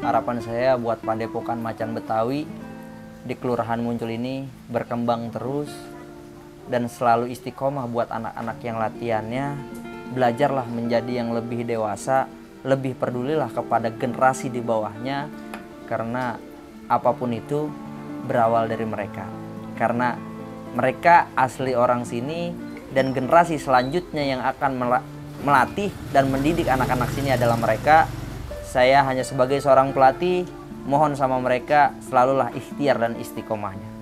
Harapan saya buat Padepokan Macan Betawi di Kelurahan Muncul ini berkembang terus dan selalu istiqomah buat anak-anak yang latihannya. Belajarlah menjadi yang lebih dewasa, lebih pedulilah kepada generasi di bawahnya, karena apapun itu berawal dari mereka. Karena mereka asli orang sini dan generasi selanjutnya yang akan melatih dan mendidik anak-anak sini adalah mereka. Saya hanya sebagai seorang pelatih, mohon sama mereka selalulah ikhtiar dan istiqomahnya.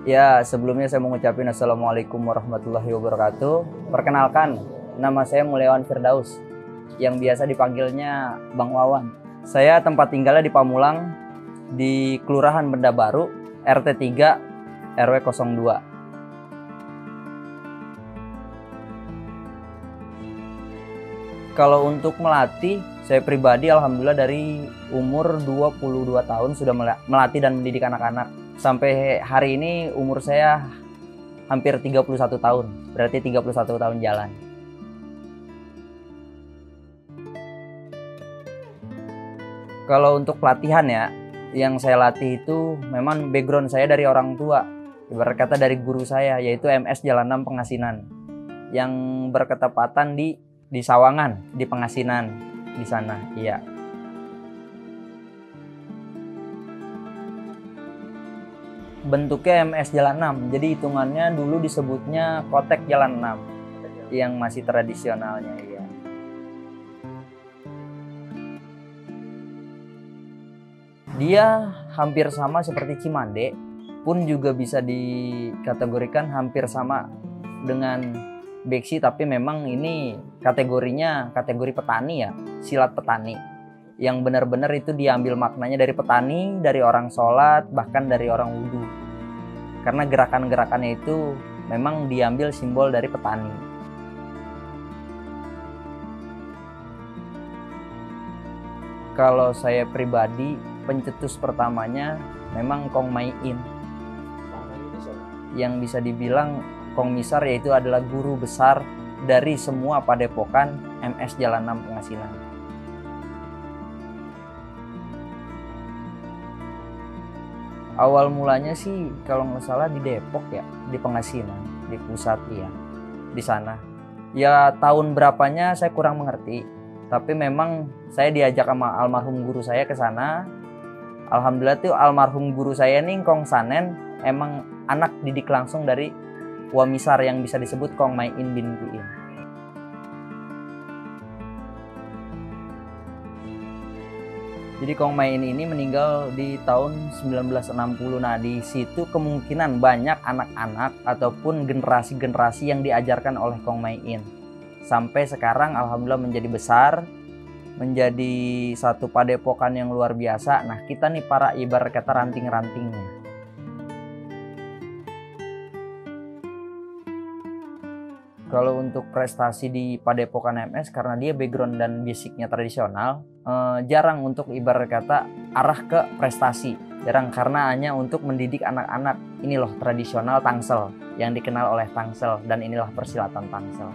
Ya, sebelumnya saya mengucapkan Assalamualaikum warahmatullahi wabarakatuh. Perkenalkan, nama saya Mulyawan Firdaus, yang biasa dipanggilnya Bang Wawan. Saya tempat tinggalnya di Pamulang, di Kelurahan Benda Baru, RT 3, RW 02. Kalau untuk melatih, saya pribadi alhamdulillah dari umur 22 tahun sudah melatih dan mendidik anak-anak. Sampai hari ini umur saya hampir 31 tahun, berarti 31 tahun jalan. Kalau untuk pelatihan ya, yang saya latih itu memang background saya dari orang tua, ibarat kata dari guru saya, yaitu MS Jalan 6 Pengasinan, yang berketepatan di Sawangan, di Pengasinan, di sana, iya. Bentuknya MS Jalan 6, jadi hitungannya dulu disebutnya Kotek Jalan 6, yang masih tradisionalnya, iya. Dia hampir sama seperti Cimande, pun juga bisa dikategorikan hampir sama dengan Beksi, tapi memang ini kategorinya kategori petani ya, silat petani. Yang benar-benar itu diambil maknanya dari petani, dari orang sholat, bahkan dari orang wudhu. Karena gerakan-gerakannya itu memang diambil simbol dari petani. Kalau saya pribadi, pencetus pertamanya memang Kong Mai In. Yang bisa dibilang Kong Misar, yaitu adalah guru besar dari semua padepokan MS Jalan 6 Pengasinan. Awal mulanya sih kalau nggak salah di Depok ya, di Pengasinan, di pusat ya, di sana. Ya tahun berapanya saya kurang mengerti, tapi memang saya diajak sama almarhum guru saya ke sana. Alhamdulillah tuh almarhum guru saya nih Kong Sanen emang anak didik langsung dari Wamisar yang bisa disebut Kong Mai In binti In. Jadi Kong Mai In ini meninggal di tahun 1960. Nah, di situ kemungkinan banyak anak-anak ataupun generasi-generasi yang diajarkan oleh Kong Mai In. Sampai sekarang alhamdulillah menjadi besar, menjadi satu padepokan yang luar biasa. Nah, kita nih para ibarat kata ranting-rantingnya. Kalau untuk prestasi di Padepokan MS, karena dia background dan basicnya tradisional, jarang untuk ibarat kata arah ke prestasi. Jarang, karena hanya untuk mendidik anak-anak. Ini loh tradisional Tangsel, yang dikenal oleh Tangsel, dan inilah persilatan Tangsel.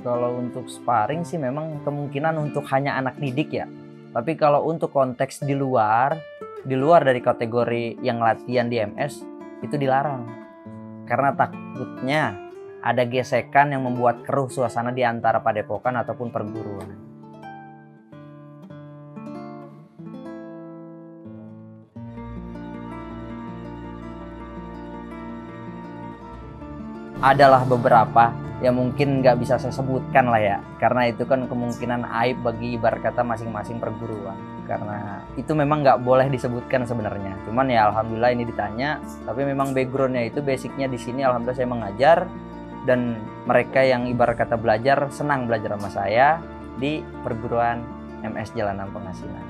Kalau untuk sparring sih memang kemungkinan untuk hanya anak didik ya. Tapi kalau untuk konteks di luar dari kategori yang latihan di MS itu dilarang, karena takutnya ada gesekan yang membuat keruh suasana di antara padepokan ataupun perguruan. adalah beberapa yang mungkin nggak bisa saya sebutkan lah ya, karena itu kan kemungkinan aib bagi ibarat kata masing-masing perguruan, karena itu memang nggak boleh disebutkan sebenarnya. Cuman ya alhamdulillah ini ditanya, tapi memang backgroundnya itu basicnya di sini alhamdulillah saya mengajar, dan mereka yang ibarat kata belajar senang belajar sama saya di perguruan MS Jalanan Pengasinan.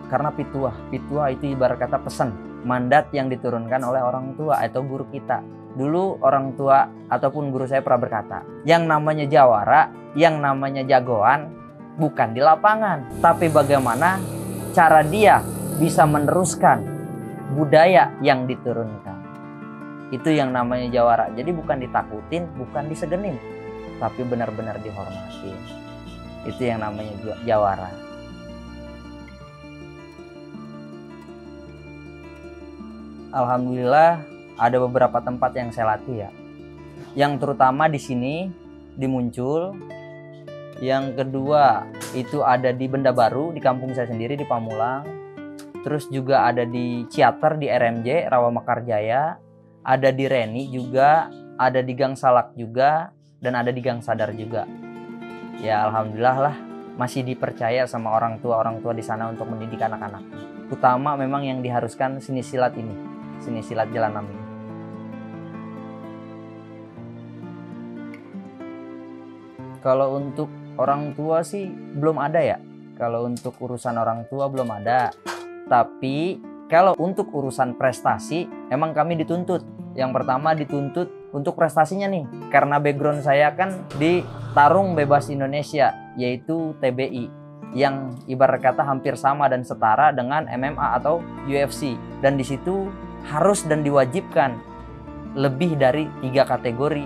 Karena pituah itu ibarat kata pesan, mandat yang diturunkan oleh orang tua atau guru kita. Dulu orang tua ataupun guru saya pernah berkata, yang namanya jawara, yang namanya jagoan bukan di lapangan, tapi bagaimana cara dia bisa meneruskan budaya yang diturunkan. Itu yang namanya jawara. Jadi bukan ditakutin, bukan disegenin, tapi benar-benar dihormatin. Itu yang namanya jawara. Alhamdulillah ada beberapa tempat yang saya latih ya. Yang terutama di sini di Muncul. Yang kedua itu ada di Benda Baru di kampung saya sendiri di Pamulang. Terus juga ada di Ciater di RMJ Rawa Mekar Jaya. Ada di Reni juga, ada di Gang Salak juga, dan ada di Gang Sadar juga. Ya alhamdulillah lah masih dipercaya sama orang tua di sana untuk mendidik anak-anak. Utama memang yang diharuskan seni silat ini, seni silat Jalan 6 ini. Kalau untuk orang tua sih belum ada ya. Kalau untuk urusan orang tua belum ada. Tapi kalau untuk urusan prestasi emang kami dituntut. Yang pertama dituntut untuk prestasinya nih. Karena background saya kan di Tarung Bebas Indonesia, yaitu TBI, yang ibarat kata hampir sama dan setara dengan MMA atau UFC. Dan di situ harus dan diwajibkan lebih dari 3 kategori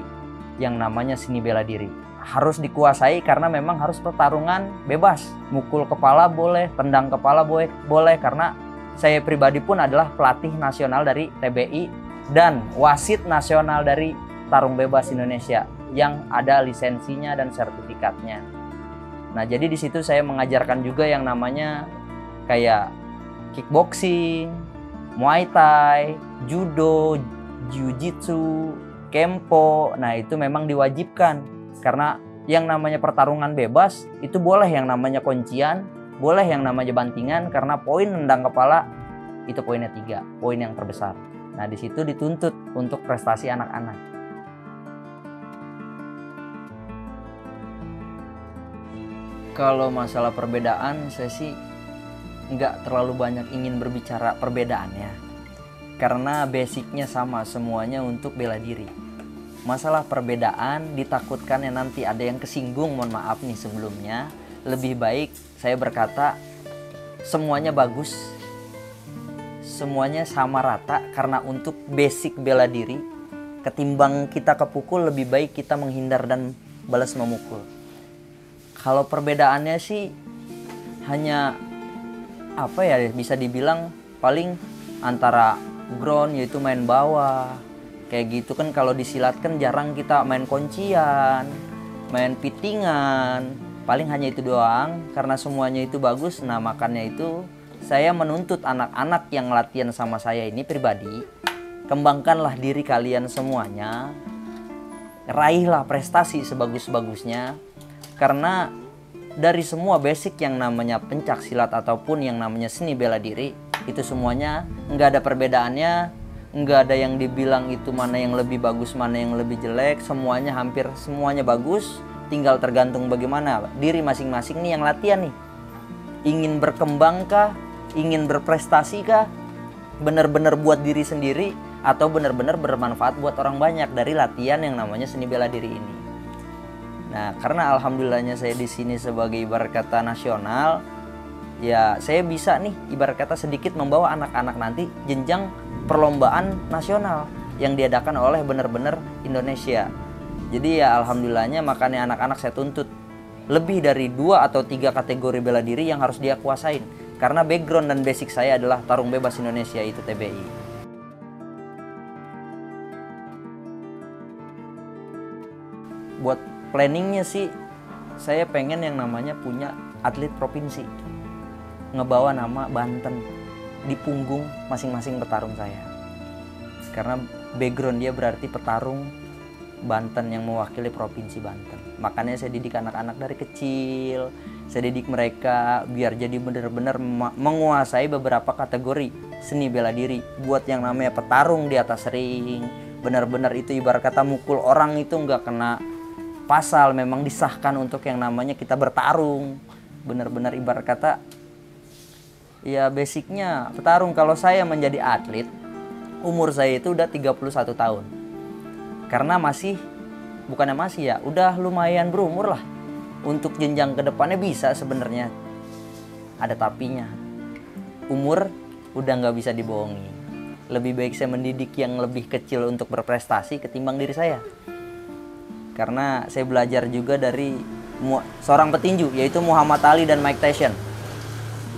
yang namanya seni bela diri. Harus dikuasai karena memang harus pertarungan bebas. Mukul kepala boleh, tendang kepala boleh karena saya pribadi pun adalah pelatih nasional dari TBI dan wasit nasional dari Tarung Bebas Indonesia yang ada lisensinya dan sertifikatnya. Nah, jadi di situ saya mengajarkan juga yang namanya kayak kickboxing, Muay Thai, judo, jiu-jitsu, kempo. Nah, itu memang diwajibkan karena yang namanya pertarungan bebas itu boleh yang namanya kuncian, boleh yang namanya bantingan karena poin nendang kepala itu poinnya 3, poin yang terbesar. Nah, di situ dituntut untuk prestasi anak-anak. Kalau masalah perbedaan, saya sih nggak terlalu banyak ingin berbicara perbedaannya. Karena basicnya sama semuanya untuk bela diri. Masalah perbedaan ditakutkan ya nanti ada yang kesinggung, mohon maaf nih sebelumnya. Lebih baik saya berkata semuanya bagus. Semuanya sama rata karena untuk basic bela diri ketimbang kita kepukul lebih baik kita menghindar dan balas memukul. Kalau perbedaannya sih hanya apa ya, bisa dibilang paling antara ground yaitu main bawah kayak gitu kan. Kalau disilat kan jarang kita main kuncian, main pitingan, paling hanya itu doang. Karena semuanya itu bagus, nah makanya itu saya menuntut anak-anak yang latihan sama saya ini pribadi, kembangkanlah diri kalian semuanya, raihlah prestasi sebagus-bagusnya. Karena dari semua basic yang namanya pencak silat ataupun yang namanya seni bela diri, itu semuanya nggak ada perbedaannya, nggak ada yang dibilang itu mana yang lebih bagus, mana yang lebih jelek, semuanya hampir semuanya bagus, tinggal tergantung bagaimana diri masing-masing nih yang latihan nih. Ingin berkembang kah? Ingin berprestasi kah? Benar-benar buat diri sendiri atau benar-benar bermanfaat buat orang banyak dari latihan yang namanya seni bela diri ini. Nah, karena alhamdulillahnya saya di sini sebagai ibarat kata nasional, ya saya bisa nih ibarat kata sedikit membawa anak-anak nanti jenjang perlombaan nasional yang diadakan oleh benar-benar Indonesia. Jadi ya alhamdulillahnya makanya anak-anak saya tuntut lebih dari 2 atau 3 kategori bela diri yang harus dia kuasain. Karena background dan basic saya adalah Tarung Bebas Indonesia, itu TBI. Buat planningnya sih, saya pengen yang namanya punya atlet provinsi. Ngebawa nama Banten. di punggung masing-masing petarung saya. Karena background dia berarti petarung Banten yang mewakili Provinsi Banten. Makanya saya didik anak-anak dari kecil. Saya didik mereka biar jadi benar-benar menguasai beberapa kategori seni bela diri. Buat yang namanya petarung di atas ring, benar-benar itu ibarat kata mukul orang itu nggak kena pasal, memang disahkan untuk yang namanya kita bertarung. Benar-benar ibarat kata ya basicnya petarung. Kalau saya menjadi atlet, umur saya itu udah 31 tahun. Karena bukannya masih ya, udah lumayan berumur lah. Untuk jenjang kedepannya bisa sebenarnya. Ada tapinya. Umur udah nggak bisa dibohongi. Lebih baik saya mendidik yang lebih kecil untuk berprestasi ketimbang diri saya. Karena saya belajar juga dari seorang petinju, yaitu Muhammad Ali dan Mike Tyson.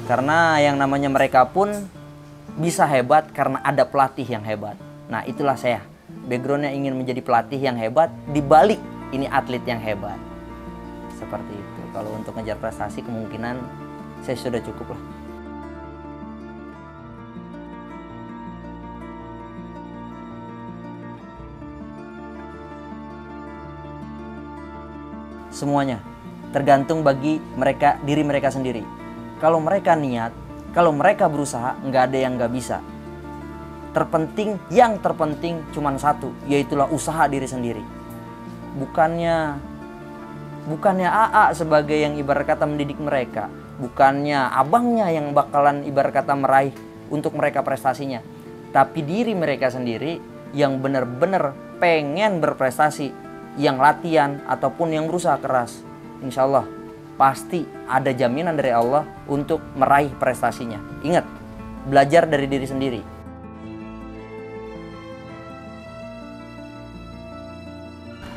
Karena yang namanya mereka pun bisa hebat karena ada pelatih yang hebat. Nah itulah saya. Backgroundnya ingin menjadi pelatih yang hebat, dibalik ini atlet yang hebat. Seperti itu. Kalau untuk ngejar prestasi kemungkinan saya sudah cukup lah. Semuanya tergantung bagi mereka, diri mereka sendiri. Kalau mereka niat, kalau mereka berusaha, nggak ada yang nggak bisa. Yang terpenting cuma satu, yaitulah usaha diri sendiri. Bukannya AA sebagai yang ibarat kata mendidik mereka, bukannya abangnya yang bakalan ibarat kata meraih untuk mereka prestasinya, tapi diri mereka sendiri yang benar-benar pengen berprestasi, yang latihan ataupun yang berusaha keras. Insya Allah pasti ada jaminan dari Allah untuk meraih prestasinya. Ingat, belajar dari diri sendiri.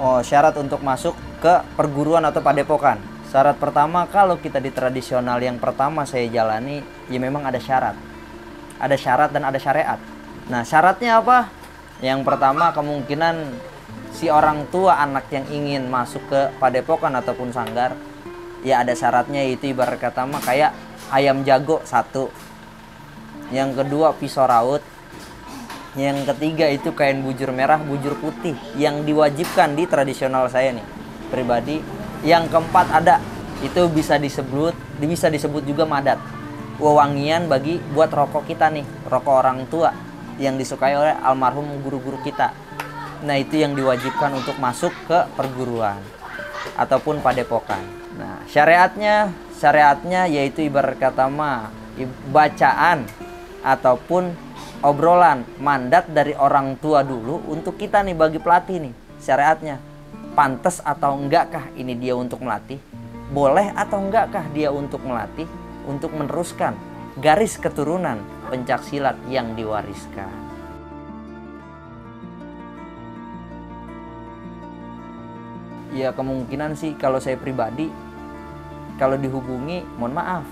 Syarat untuk masuk ke perguruan atau padepokan. Syarat pertama, kalau kita di tradisional yang pertama saya jalani, ya memang ada syarat. Ada syarat dan ada syariat. Nah, syaratnya apa? Yang pertama, kemungkinan si orang tua anak yang ingin masuk ke padepokan ataupun sanggar, ya ada syaratnya, yaitu ibarat kata mah kayak ayam jago 1. Yang kedua pisau raut. Yang ketiga itu kain bujur merah, bujur putih yang diwajibkan di tradisional saya nih pribadi. Yang keempat ada, itu bisa disebut juga madat. Wewangian buat rokok kita nih, rokok orang tua yang disukai oleh almarhum guru-guru kita. Nah, itu yang diwajibkan untuk masuk ke perguruan ataupun padepokan. Nah, syariatnya yaitu ibarat kata mah bacaan ataupun obrolan mandat dari orang tua dulu untuk kita nih bagi pelatih nih. Syariatnya pantas atau enggakah ini dia untuk melatih? Boleh atau enggakah dia untuk melatih untuk meneruskan garis keturunan pencak silat yang diwariskan? Ya kemungkinan sih kalau saya pribadi, kalau dihubungi mohon maaf,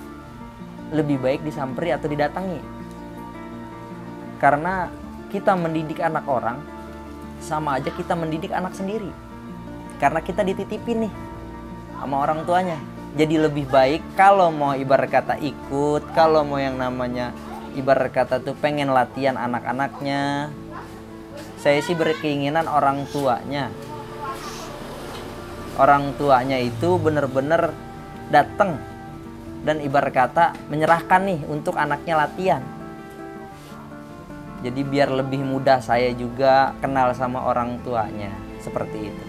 lebih baik disamperi atau didatangi. Karena kita mendidik anak orang sama aja kita mendidik anak sendiri. Karena kita dititipin nih sama orang tuanya. Jadi lebih baik kalau mau ibarat kata ikut, kalau mau yang namanya ibarat kata tuh pengen latihan anak-anaknya, saya sih berkeinginan orang tuanya itu benar-benar datang dan ibarat kata menyerahkan nih untuk anaknya latihan. Jadi biar lebih mudah saya juga kenal sama orang tuanya. Seperti itu.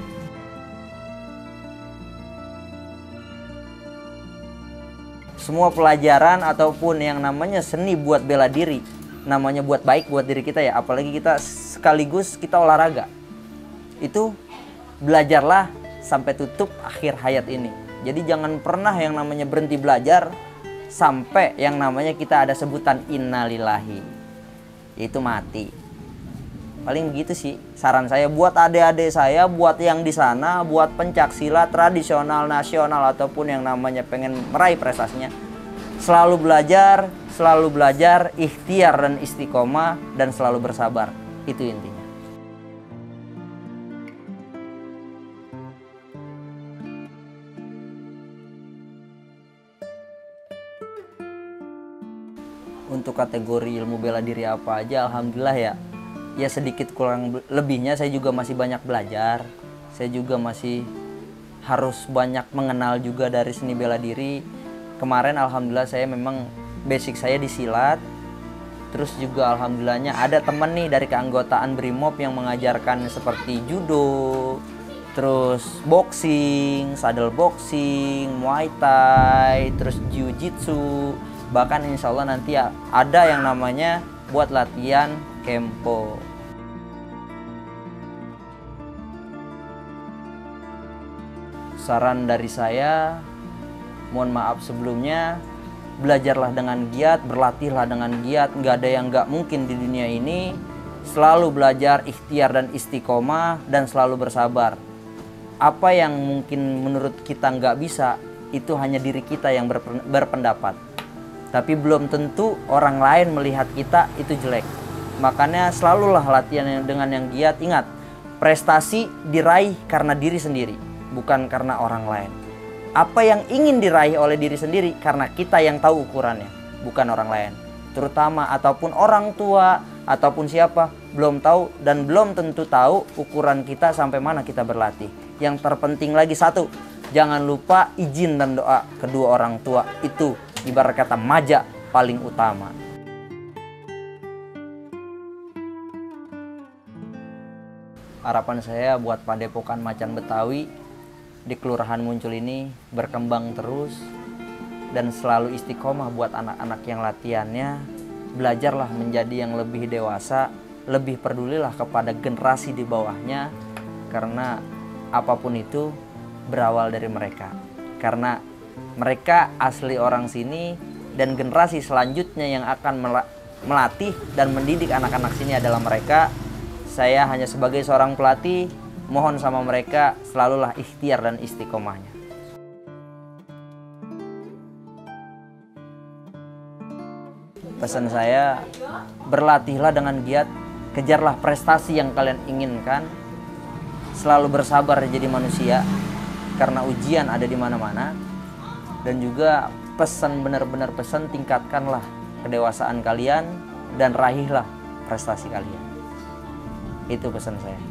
Semua pelajaran ataupun yang namanya seni buat bela diri, namanya buat baik buat diri kita ya, apalagi kita sekaligus kita olahraga, itu belajarlah sampai tutup akhir hayat ini. Jadi jangan pernah yang namanya berhenti belajar sampai yang namanya kita ada sebutan innalillahi, itu mati. Paling begitu sih saran saya buat adik-adik saya, buat yang di sana, buat pencak silat tradisional, nasional ataupun yang namanya pengen meraih prestasinya. Selalu belajar, ikhtiar dan istiqomah dan selalu bersabar. Itu intinya. Untuk kategori ilmu bela diri apa aja, alhamdulillah ya. Ya sedikit kurang lebihnya saya juga masih banyak belajar. Saya juga masih harus banyak mengenal juga dari seni bela diri. Kemarin alhamdulillah saya memang basic saya di silat. Terus juga alhamdulillahnya ada temen nih dari keanggotaan Brimob yang mengajarkan seperti judo, terus boxing, saddle boxing, muay thai, terus jiu-jitsu. Bahkan insya Allah nanti ada yang namanya buat latihan kempo. Saran dari saya, mohon maaf sebelumnya, belajarlah dengan giat, berlatihlah dengan giat. Nggak ada yang nggak mungkin di dunia ini. Selalu belajar, ikhtiar dan istiqomah, dan selalu bersabar. Apa yang mungkin menurut kita nggak bisa, itu hanya diri kita yang berpendapat. Tapi belum tentu orang lain melihat kita itu jelek. Makanya selalulah latihan dengan yang giat. Ingat, prestasi diraih karena diri sendiri, bukan karena orang lain. Apa yang ingin diraih oleh diri sendiri karena kita yang tahu ukurannya, bukan orang lain. Terutama ataupun orang tua ataupun siapa belum tahu dan belum tentu tahu ukuran kita sampai mana kita berlatih. Yang terpenting lagi satu, jangan lupa izin dan doa kedua orang tua. Itu ibarat kata maja paling utama. Harapan saya buat Padepokan Macan Betawi di Kelurahan Muncul ini berkembang terus dan selalu istiqomah buat anak-anak yang latihannya. Belajarlah menjadi yang lebih dewasa, lebih pedulilah kepada generasi di bawahnya, karena apapun itu berawal dari mereka. Karena mereka asli orang sini dan generasi selanjutnya yang akan melatih dan mendidik anak-anak sini adalah mereka. Saya hanya sebagai seorang pelatih, mohon sama mereka selalulah ikhtiar dan istiqomahnya. Pesan saya, berlatihlah dengan giat, kejarlah prestasi yang kalian inginkan, selalu bersabar jadi manusia, karena ujian ada di mana-mana. Dan juga pesan, benar-benar pesan, tingkatkanlah kedewasaan kalian dan raihlah prestasi kalian. Itu pesan saya.